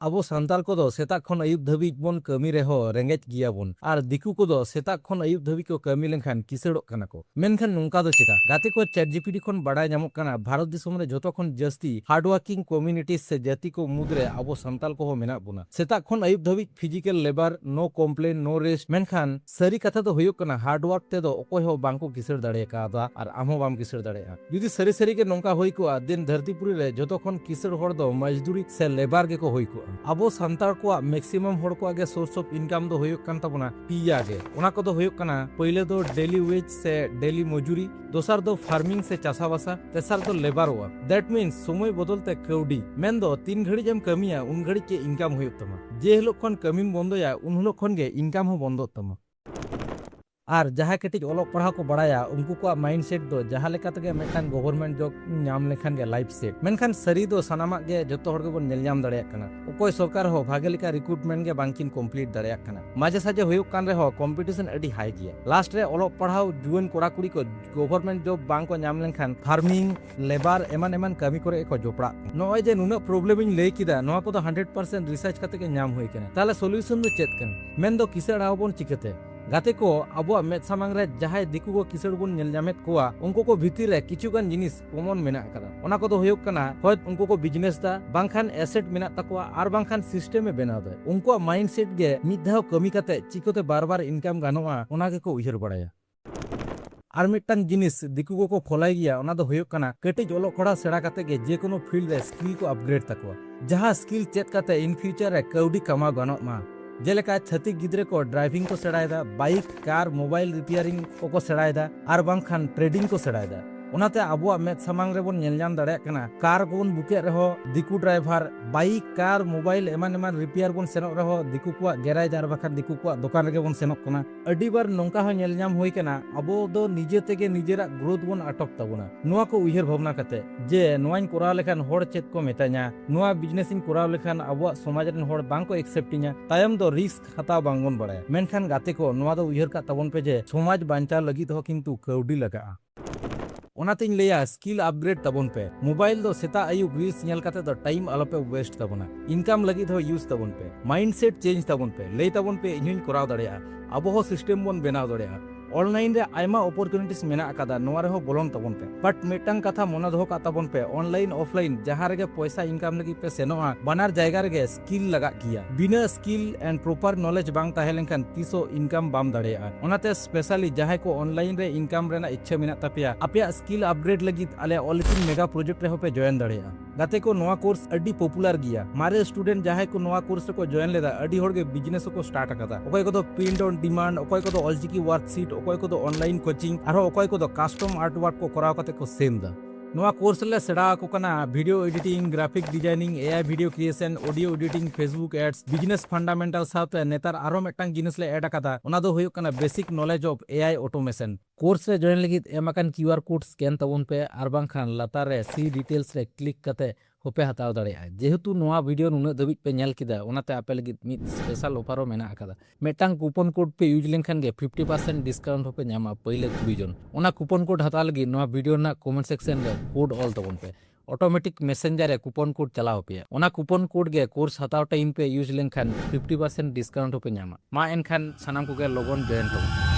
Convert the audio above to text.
ᱟᱵᱚ ᱥᱟᱱᱛᱟᱲ ᱠᱚᱫᱚ ᱥᱮᱛᱟᱜ ᱠᱷᱚᱱ ᱟᱹᱭᱩᱵ ᱫᱷᱟᱹᱵᱤᱡ ᱵᱚᱱ ᱠᱟᱹᱢᱤ ᱨᱮᱦᱚᱸ ᱨᱮᱸᱜᱮᱡ ᱜᱮᱭᱟᱵᱚᱱ ᱟᱨ ᱫᱤᱠᱩ ᱠᱚᱫᱚ ᱥᱮᱛᱟᱜ ᱠᱷᱚᱱ ᱟᱹᱭᱩᱵ ᱫᱷᱟᱹᱵᱤᱡ ᱠᱚ ᱠᱟᱹᱢᱤ ᱞᱮᱱᱠᱷᱟᱱ ᱠᱤᱥᱟᱹᱲᱚᱜ ᱠᱟᱱᱟ ᱠᱚ। ᱢᱮᱱᱠᱷᱟन ᱱᱚᱝᱠᱟ ᱫᱚ ᱪᱮᱫᱟᱜ? ᱜᱟᱛᱮ ᱠᱚ ᱪᱮᱴ ᱡᱤᱯᱤᱴᱤ ᱠᱷᱚᱱ ᱵᱟᱲᱟᱭ ᱧᱟᱢᱚᱜ ᱠᱟᱱᱟ ᱵᱷᱟᱨᱚᱛ ᱫᱤᱥᱚᱢ ᱨᱮ ᱡᱚᱛᱚ ᱠᱷᱚᱱ ᱡᱟᱹᱥᱛᱤ ᱦᱟর্ডওয়ার্কিং কমিউনিটিস ᱥᱮ ᱡᱟᱹᱛᱤ ᱠᱚ ᱢᱩᱫᱽᱨᱮ ᱟᱵᱚ ᱥᱟᱱᱛᱟᱲ ᱠᱚᱦᱚᱸ ᱢᱮᱱᱟᱜ ᱵᱚᱱᱟ। ᱥᱮᱛᱟᱜ ᱠᱷᱚᱱ ᱟᱹᱭᱩᱵ ᱫᱷᱟᱹᱵᱤᱡ physical labour no complain no rest. ᱢᱮᱱᱠᱷᱟᱱ ᱥᱟᱹᱨᱤ ᱠᱟᱛᱷᱟ ᱫᱚ ᱦᱩᱭᱩᱜ ᱠᱟᱱᱟ ᱦᱟর্ডওয়ার্ক ᱛᱮᱫᱚ ᱚᱠᱚᱭ ᱦᱚᱸ ᱵᱟᱝᱠᱚ ᱠᱤᱥᱟᱹᱲ ᱫᱟᱲᱮ ᱠᱟᱣᱫᱟ ᱟᱨ ᱟᱢ ᱦᱚᱸ ᱵᱟᱢ ᱠᱤᱥᱟᱹᱲ ᱫᱟᱲᱮᱭᱟᱜᱼᱟ। ᱡᱩᱫᱤ ᱥᱟᱹᱨᱤ ᱥᱟᱹᱨᱤᱜᱮ ᱱᱚᱝᱠᱟ ᱦᱩᱭ ᱠᱚᱜᱼᱟ ᱫᱮᱱ ᱫᱷᱟᱹᱨᱛᱤᱯᱩᱨᱤ ᱨᱮ ᱡᱚᱛᱚ ᱠᱷᱚᱱ ᱠᱤᱥᱟᱹᱲ ᱦᱚᱲ ᱫᱚ ᱢᱚᱡᱫᱩᱨᱤ ᱥᱮ লেবার ᱜᱮᱠᱚ ᱦᱩᱭ ᱠᱚᱜᱼᱟ। ᱟᱵᱚ ᱥᱟᱱᱛᱟᱲ ᱠᱚᱣᱟᱜ ᱢᱮক্সিমাম ᱦᱚᱲ ᱠᱚᱣᱟᱜ ᱜᱮ সোর্স অফ ইনকাম ᱫᱚ ᱦᱩᱭᱩᱜ ᱠᱟᱱ ᱛᱟᱵᱚᱱᱟ ᱯᱮᱭᱟ ᱜᱮ। ᱚᱱᱟ ᱠᱚᱫᱚ ᱦᱩᱭᱩᱜ ᱠᱟᱱᱟ ᱯᱳᱭᱞᱳ ᱫᱚ ᱰᱮᱞᱤ ওয়েজ ᱥᱮ ᱰᱮᱞᱤ ᱢᱚজুরি, ᱫᱚᱥᱟᱨ ᱫᱚ ফার্মিং ᱥᱮ চাষাবাসা, তেসার ᱫᱚ লেবার ওয়ার্ক। দ্যাট মিন্স সময় বদলতে কাউডি। ᱢᱮᱱᱫᱚ ᱛᱤᱱ ᱜᱷᱟᱹᱲᱤᱡ ᱮᱢ ᱠᱟᱹᱢᱤᱭᱟ ᱩᱱ ᱜᱷᱟᱹᱲᱤᱡ ᱜᱮ ᱤᱱᱠᱟᱢ হুᱭᱩᱜ ᱛᱟᱢᱟ। ᱡᱮ ᱦᱤᱞᱳᱜ ᱠᱷᱚᱱ ᱠᱟᱹᱢᱤᱢ ᱵᱚᱱᱫᱚᱭᱟ ᱩᱱ ᱦᱤᱞᱳᱜ ᱠᱷᱚᱱ ᱜᱮ ইনকাম ᱦᱚᱸ ᱵᱚᱱᱫᱚᱜ ᱛᱟᱢᱟ। আর ᱡᱟᱦᱟᱸᱭ ᱠᱟᱹᱴᱤᱡ ᱚᱞᱚᱜ ᱯᱟᱲᱦᱟᱣ ᱠᱚ ᱵᱟᱲᱟᱭᱟ ᱩᱱᱠᱩ ᱠᱚᱣᱟᱜ ᱢᱟᱭᱤᱱᱰ ᱥᱮᱴ ᱫᱚ ᱡᱟᱦᱟᱸ ᱞᱮᱠᱟ ᱛᱮᱜᱮ ᱢᱤᱫᱴᱟᱝ ᱜᱚᱵᱷᱚᱨᱱᱢᱮᱱᱴ ᱡᱚᱵ ᱧᱟᱢ ᱞᱮᱠᱷᱟᱱ ᱜᱮ ᱞᱟইᱯᱷ ᱥᱮᱴ। ᱢᱮᱱᱠᱷᱟᱱ ᱥᱟᱹᱨᱤ ᱫᱚ ᱥᱟᱱᱟᱢᱟᱜ ᱜᱮ ᱡᱚᱛᱚ ᱦᱚᱲ ᱜᱮᱵᱚᱱ ᱧᱮᱞ ᱧᱟᱢ ᱫᱟᱲᱮᱭᱟᱜ ᱠᱟᱱᱟ। ᱚᱠᱚᱭ ᱥᱚᱨᱠᱟর ᱦᱚᱸ ᱵᱷᱟᱜᱮ ᱞᱮᱠᱟ রিক্রুটমেন্ট ᱜᱮ ᱵᱟᱝᱠᱤᱱ ᱠᱚᱢᱯᱞᱤᱴ ᱫᱟᱲᱮᱭᱟᱜ ᱠᱟᱱᱟ। ᱢᱟঝে সাঝে ᱦᱩᱭᱩᱜ ᱠᱟᱱ ᱨᱮᱦᱚᱸ ᱠᱚᱢᱯᱤᱴᱤᱥᱚᱱ ᱟᱹᱰᱤ ᱦᱟই ᱜᱮᱭᱟ। ᱞᱟᱥᱴ ᱨᱮ ᱚᱞᱚᱜ ᱯᱟᱲᱦᱟᱣ ᱡᱩᱣᱟᱹᱱ ᱠᱚᱲᱟ ᱠᱩᱲᱤ ᱠᱚ ᱜᱚᱵᱷᱚᱨᱱᱢᱮন্ট ᱡᱚᱵ ᱵᱟᱝ ᱠᱚ ᱧᱟᱢ ᱞᱮᱱᱠᱷᱟᱱ ফার্মিং লেবার ᱮᱢᱟᱱ ᱮᱢᱟᱱ ᱠᱟᱹᱢᱤ ᱠᱚᱨᱮ ᱠᱚ ᱡᱚᱯᱲᱟᱜ ᱠᱟᱱᱟ। ᱱᱚᱜᱼᱚᱭ ᱡᱮ ᱱᱩᱱᱟᱹᱜ ᱯᱨᱚᱵᱞᱮᱢᱤᱧ ᱞᱟᱹᱭ ᱠᱮᱫᱟ ᱱᱚᱣᱟ ᱠᱚᱫᱚ 100% রিসার্চ ᱠᱟᱛᱮ ᱜᱮ ᱧᱟᱢ ᱦᱩᱭ ᱟᱠᱟᱱᱟ। ᱛᱟᱦᱞᱮ ᱥᱚᱞᱤউশন ᱫᱚ ᱪᱮᱫ ᱠᱟᱱᱟ? ᱢᱮᱱᱫᱚ ᱠᱤᱥᱟᱹᱲ ᱟᱵᱚᱱ ᱪᱤᱠᱟᱹᱛᱮ? ᱜᱟᱛᱮ ᱠᱚ ᱟᱵᱚᱣᱟᱜ ᱢᱮᱫ ᱥᱟᱢᱟᱝ ᱨᱮ ᱡᱟᱦᱟᱸᱭ ᱫᱤᱠᱩ ᱠᱚ ᱠᱤᱥᱟᱹᱲ ᱵᱚᱱ ᱧᱮᱞ ᱧᱟᱢᱮᱫ ᱠᱚᱣᱟ ᱩᱱᱠᱩ ᱠᱚ ᱵᱷᱤᱛᱤᱨ ᱨᱮ ᱠᱤᱪᱷᱩᱜᱟᱱ ᱡᱤᱱᱤᱥ ᱠᱚᱢᱚᱱ ᱢᱮᱱᱟᱜ ᱟᱠᱟᱫᱟ। ᱚᱱᱟ ᱠᱚᱫᱚ ᱦᱩᱭᱩᱜ ᱠᱟᱱᱟ ᱦᱚᱭ ᱩᱱᱠᱩ ᱠᱚ ᱵᱤᱡᱽᱱᱮᱥ ᱫᱟ, ᱵᱟᱝᱠᱷᱟᱱ ᱮᱥᱮᱴ ᱢᱮᱱᱟᱜ ᱛᱟᱠᱚᱣᱟ, ᱟᱨ ᱵᱟᱝᱠᱷᱟᱱ ᱥᱤᱥᱴᱮᱢᱮ ᱵᱮᱱᱟᱣ ᱫᱟ। ᱩᱱᱠᱩᱣᱟᱜ ᱢᱟᱭᱤন্ড ᱥᱮᱴ ᱜᱮ ᱢᱤᱫ ᱫᱷᱟᱣ ᱠᱟᱹᱢᱤ ᱠᱟᱛᱮ ᱪᱤᱠᱟᱹᱛᱮ ᱵᱟᱨ ᱤᱱᱠᱟᱢ ᱜᱟᱱᱚᱜᱼᱟ ᱚᱱᱟ ᱜᱮᱠᱚ ᱩᱭᱦᱟᱹᱨ ᱵᱟᱲᱟᱭᱟ। আর মিদᱴᱟᱝ জিনিস দিকু কো ফলাই গিয়া ᱚᱱᱟ ᱫᱚ ᱦᱩᱭᱩᱜ ᱠᱟᱱᱟ ᱠᱟᱹᱴᱤᱡ ᱚᱞᱚᱜ ᱯᱟᱲᱦᱟᱜ ᱥᱮᱬᱟ ᱠᱟᱛᱮ ᱜᱮ ᱡᱮ ᱠᱳᱱᱳ ᱯᱷᱤᱞᱰ ᱨᱮ ᱥᱠᱤᱞ ᱠᱚ ᱟᱯᱜᱨᱮᱰ ᱛᱟᱠᱚᱣᱟ। ᱡᱟᱦᱟᱸ ᱥᱠᱤᱞ ᱪᱮᱫ ᱠᱟᱛᱮ ᱤᱱ ᱯᱷᱤউᱪᱟর ᱨᱮ ᱠᱟᱹᱣᱰᱤ ᱠᱟᱢᱟᱣ ᱜᱟᱱᱚᱜ ᱢᱟ। ᱡᱮᱞᱮᱠᱟ ᱪᱷᱟᱹᱛᱤᱠ ᱜᱤᱫᱽᱨᱟᱹ ᱠᱚ ᱰᱨᱟইভিং ᱠᱚ ᱥᱮᱬᱟᱭᱮᱫᱟ, ᱵᱟᱭᱤᱠ ᱠᱟᱨ ᱢᱳᱵᱟᱭᱤᱞ রিপেয়ারিং ᱠᱚᱠᱚ ᱥᱮᱬᱟᱭᱮᱫᱟ, ᱟᱨ ᱵᱟᱝᱠᱷᱟᱱ ᱴᱨᱮডিং ᱠᱚ ᱥᱮᱬᱟᱭᱮᱫᱟ। ᱚᱱᱟᱛᱮ ᱟᱵᱚᱣᱟᱜ ᱢᱮᱫ ᱥᱟᱢᱟᱝ ᱨᱮᱵᱚᱱ ᱧᱮᱞ ᱧᱟᱢ ᱫᱟᱲᱮᱭᱟᱜ ᱠᱟᱱᱟ ᱠᱟᱨ ᱵᱚᱱ ᱵᱩᱠᱮᱫ ᱨᱮᱦᱚᱸ ᱫᱤᱠᱩ ᱰᱨᱟইᱵᱷᱟᱨ, ᱵᱟᱭᱤᱠ ᱠᱟᱨ ᱢᱳᱵᱟᱭᱤᱞ ᱮᱢᱟᱱ ᱮᱢᱟᱱ রিপেয়ার ᱵᱚᱱ ᱥᱮᱱᱚᱜ ᱨᱮᱦᱚᱸ ᱫᱤᱠᱩ ᱠᱚᱣᱟᱜ ᱜᱮᱨᱮᱡ ᱟᱨ ᱵᱟᱠᱷᱟᱱ ᱫᱤᱠᱩ ᱠᱚᱣᱟᱜ ᱫᱚᱠᱟᱱ ᱨᱮᱜᱮ ᱵᱚᱱ ᱥᱮᱱᱚᱜ ᱠᱟᱱᱟ। ᱟᱹᱰᱤᱵᱟᱨ ᱱᱚᱝᱠᱟ ᱦᱚᱸ ᱧᱮᱞ ᱧᱟᱢ ᱦᱩᱭ ᱠᱟᱱᱟ ᱟᱵᱚ ᱫᱚ ᱱᱤᱡᱮ ᱛᱮᱜᱮ ᱱᱤᱡᱮᱨᱟᱜ ᱜᱨᱳᱛᱷ ᱵᱚᱱ আটক ᱛᱟᱵᱚᱱᱟ। ᱱᱚᱣᱟ ᱠᱚ ᱩᱭᱦᱟᱹᱨ ᱵᱷᱟᱵᱽᱱᱟ ᱠᱟᱛᱮ ᱡᱮ ᱱᱚᱣᱟᱧ ᱠᱚᱨᱟᱣ ᱞᱮᱠᱷᱟᱱ ᱦᱚᱲ ᱪᱮᱫ ᱠᱚ ᱢᱮᱛᱟᱧᱟ, ᱱᱚᱣᱟ ᱵᱤᱡᱽᱱᱮᱥᱤᱧ ᱠᱚᱨᱟᱣ ᱞᱮᱠᱷᱟᱱ ᱟᱵᱚᱣᱟᱜ ᱥᱚᱢᱟᱡᱽ ᱨᱮᱱ ᱦᱚᱲ ᱵᱟᱝᱠᱚ ᱮᱠᱥᱮᱯᱴᱤᱧᱟ, ᱛᱟᱭᱚᱢ ᱫᱚ রিস্ক ᱦᱟᱛᱟᱣ ᱵᱟᱝᱵᱚᱱ ᱵᱟᱲᱟᱭᱟ। ᱢᱮᱱᱠᱷᱟᱱ ᱜᱟᱛᱮ ᱠᱚ ᱱᱚᱣᱟ ᱫᱚ ᱩᱭᱦᱟᱹᱨ ᱠᱟᱜ ᱛᱟᱵᱚᱱ ᱯᱮ ᱡᱮ ᱥᱚᱢᱟᱡᱽ ᱵᱟᱧᱪᱟᱣ ᱞᱟᱹᱜᱤᱫ ᱦᱚᱸ ᱠᱤᱱᱛᱩ ᱠᱟᱹᱣᱰᱤ ᱞᱟᱜᱟᱜᱼᱟ। ᱚᱱᱟᱛᱮᱧ ᱞᱟᱹᱭᱟ ᱥᱠᱤᱞ ᱟᱯᱜᱨᱮᱰ ᱛᱟᱵᱚᱱ ᱯᱮ। ᱢᱳᱵᱟᱭᱤᱞ ᱫᱚ ᱥᱮᱛᱟᱜ ᱟᱹᱭᱩᱵ রিলস ᱧᱮᱞ ᱠᱟᱛᱮ ᱫᱚ ᱴᱟইম ᱟᱞᱚᱯᱮ ওয়েস্ট ᱛᱟᱵᱚᱱᱟ। ইনকাম ᱞᱟᱹᱜᱤᱫ ᱦᱚᱸ ᱤᱭᱩজ ᱛᱟᱵᱚᱱ ᱯᱮ। ᱢᱟᱭᱤন্ড ᱥᱮᱴ চেঞ্জ ᱛᱟᱵᱚᱱ ᱯᱮ। ᱞᱟᱹᱭ ᱛᱟᱵᱚᱱ ᱯᱮ ᱤᱧᱦᱚᱧ ᱠᱚᱨᱟᱣ ᱫᱟᱲᱮᱭᱟᱜᱼᱟ। ᱟᱵᱚ ᱦᱚᱸ ᱥᱤᱥᱴᱮᱢ ᱵᱚᱱ ᱵᱮᱱᱟᱣ ᱫᱟᱲᱮᱭᱟᱜᱼᱟ। অনলাইন রে আইমা অপরচুনিটিস মেনা আকাদা নোয়া রেহᱚ বলন তাবন পে। বাট মিদটাং কথা মনে দোহ কা তাবন পে অনলাইন অফলাইন জাহাঁ রেগে পয়সা ইনকাম লাগি পে সেনোয়া বানার জায়গা রেগে স্কিল লাগাক গিয়া। বিনা স্কিল এন্ড প্রপার নলেজ বাং তাহে লেনখান তিসো ইনকাম বাম দাড়েয়া। ওনাতে স্পেশালি জাহাঁ কো অনলাইন রে ইনকাম রেনা ইচ্ছা মেনা তাপিয়া আপিয়া স্কিল আপগ্রেড লাগি আলে অলিটুন মেগা প্রজেক্ট রেহᱚ পে জয়েন দাড়েয়া। গাতে কো নোয়া কোর্স আডি পপুলার গিয়া। মারে স্টুডেন্ট জাহাঁ কো নোয়া কোর্স রে কো জয়েন লেদা আডি হড়গে বিজনেস কো স্টার্ট আকাদা। অকয় কো প্রিন্ট অন ডিমান্ড, অকয় কো অলচিকি ওয়ার্কশিট, অকয় কো অনলাইন কোচিং, আরো অকয় কো কাস্টম আর্ট ওয়ার্ক কো করাও কাতে কো সেল দা। নোয়া কোর্স লে সেড়া কো কানা video editing, graphic designing, AI video creation, audio editing, Facebook ads, business fundamental সাথে নেতার আরো মিদটাং জিনিস লে এড আকাদা। ওনা দো হুᱭᱩᱜ ᱠᱟᱱᱟ basic knowledge of AI automation. Course রে জয়েন লাগি এমাকান কিউআর কোড স্ক্যান তাবন পে আর বাংখান লাতার রে সি ডিটেলস রে ক্লিক কাতে ᱦᱚᱯᱮ ᱦᱟᱛᱟᱣ ᱫᱟᱲᱮᱭᱟᱜᱼᱟ। ᱡᱮᱦᱮᱛᱩ ᱱᱚᱣᱟ ᱵᱷᱤᱰᱤᱭᱳ ᱱᱩᱱᱟᱹᱜ ᱫᱷᱟᱹᱵᱤᱡ ᱯᱮ ᱧᱮᱞ ᱠᱮᱫᱟ ᱚᱱᱟᱛᱮ ᱟᱯᱮ ᱞᱟᱹᱜᱤᱫ ᱢᱤᱫ ᱥᱯᱮᱥᱟᱞ ᱚᱯᱷᱟᱨ ᱦᱚᱸ ᱢᱮᱱᱟᱜ ᱟᱠᱟᱫᱟ। ᱢᱤᱫᱴᱟᱝ ᱠᱩᱯᱚᱱ ᱠᱳᱰ ᱯᱮ ᱤᱭᱩᱡᱽ ᱞᱮᱱᱠᱷᱟᱱ ᱜᱮ 50% ᱰᱤᱥᱠᱟᱣᱩᱱᱴ ᱦᱚᱸᱯᱮ ᱧᱟᱢᱟ ᱯᱟᱹᱭᱞᱟᱹ 20 জন। ᱚᱱᱟ ᱠᱩᱯᱚᱱ ᱠᱳᱰ ᱦᱟᱛᱟᱣ ᱞᱟᱹᱜᱤᱫ ᱱᱚᱣᱟ ᱵᱷᱤᱰᱤᱭᱳ ᱨᱮᱱᱟᱜ ᱠᱚᱢᱮন্ট ᱥᱮᱠᱥᱮᱱ ᱨᱮ ᱠᱳᱰ ᱚᱞ ᱛᱟᱵᱚᱱ ᱯᱮ। অটোমেটিক মেসেঞ্জার রে কুপন কোড চালাও পেয়া। ওনা কুপন কোড গে কোর্স হাতাও টাইম পে ইউজ লেনখান 50% ডিসকাউন্ট হপে ᱧᱟᱢᱟ। মা এনখান সানাম কোগে লগন জয়েন তাবᱚᱱ।